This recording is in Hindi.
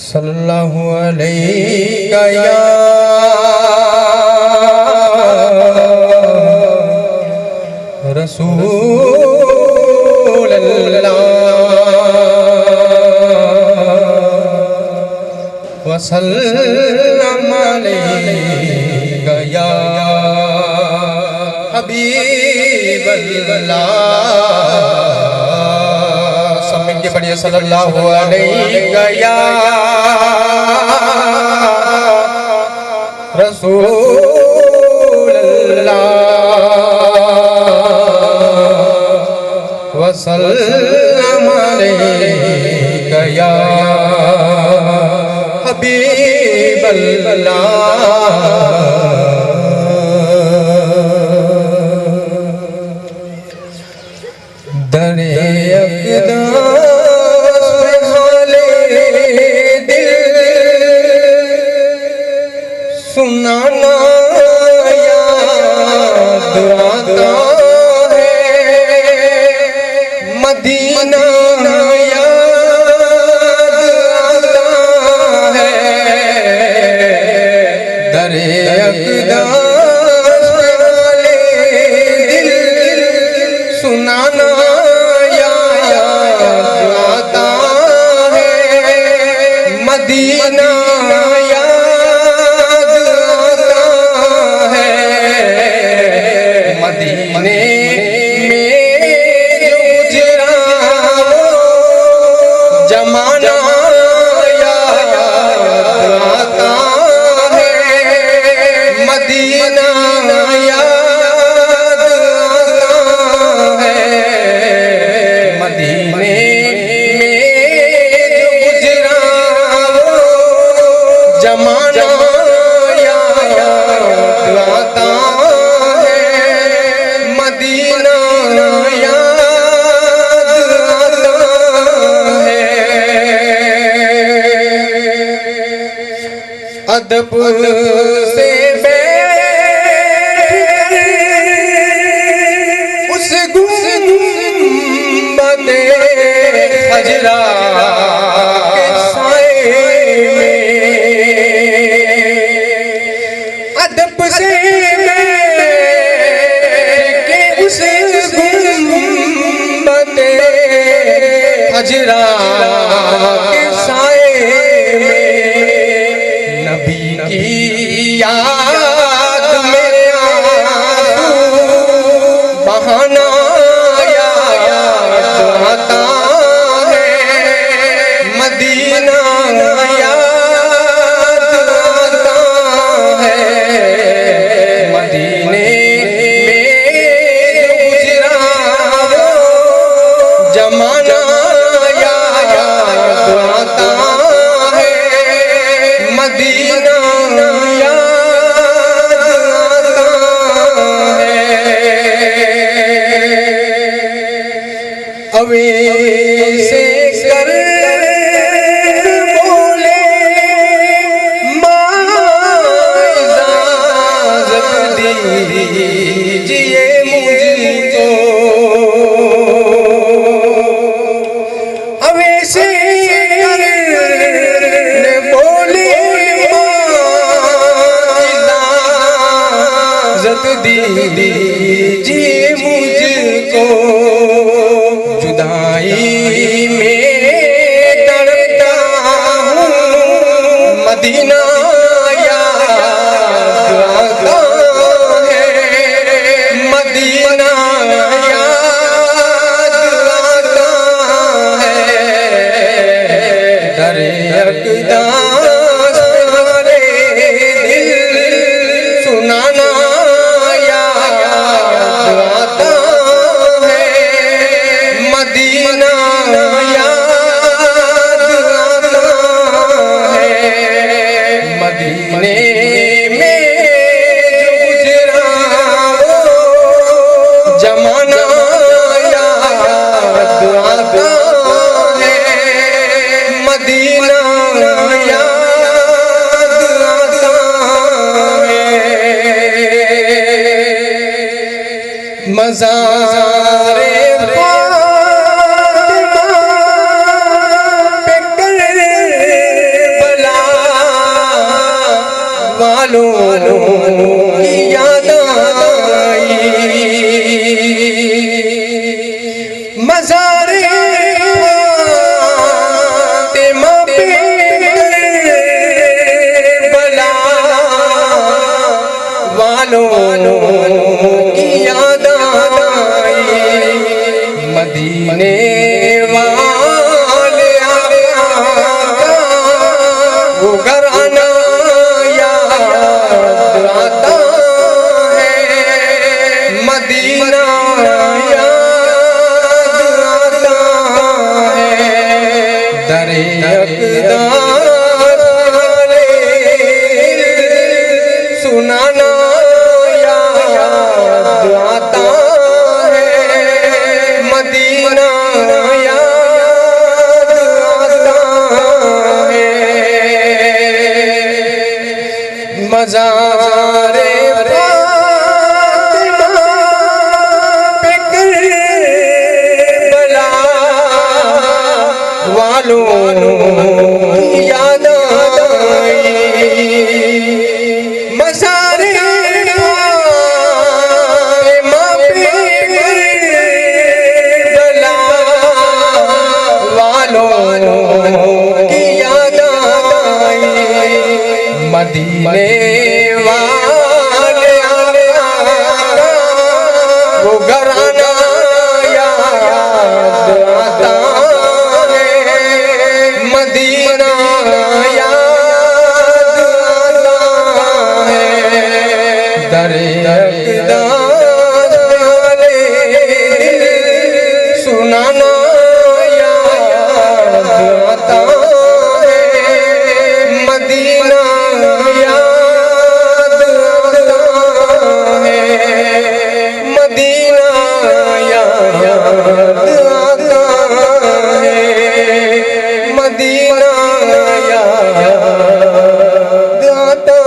सल्लल्लाहु अलैहि या रसूल अल्लाह वसल्लम अलैका या हबीब अल्लाह। सब मिलके पढ़िए सल्लल्लाहु अलैहि या रसूल अल्लाह वसल्लम अलैका या हबीब अल्लाह। दरे अक़दास पे हाले दिल सुनाना याद आता है, मदीना याद आता है। दरे अक़दास पे हाले दिल सुनाना मदीना याद आता है। मदीने में जो गुजरा जमाना याद आता है। मदीना याद आता है। मदीने जमाना याद आता है। मदीना याद आता है। अदब से उस गुंबदे खजरा हजरा के साए में नबी की याद में बहाना याद आता है। मदीना याद आता है। मदीने में गुजरा जमाना आता है। मदीना याद आता है। अवेसे कर बोले माँ इजाज़त दीजिए मुझको। अवेसे दीजिए मुझको। जुदाई में तड़पता हूँ, मदीना याद आता है। मदीना याद आता है। दरे अक़दास पे दिल सुनाना आता है। मदीना याद आता है। मदीने में जो गुजरा जमाना याद आता है। मदीना याद आता है। मज़ारे फातिमा पे वालों की याद आई। मज़ारे फातिमा पे बला वालों की याद आई। मदीने वाले आका वो घराना याद आता है। मदीना याद आता है। दरे अक़दार वाले सुनाना याद आता है। मदीना याद आता है। मज़ारे फातिमा पे करबला वालों की याद आई। मज़ारे फातिमा पे करबला वालों की याद आई। मदीने वाले आका वो घराना याद आता है। मदीना याद आता है। दरे अक़दार वाले सुनाना याद आता है। मदीना याद आता है। मदीना याद आता है। मदीना याद आता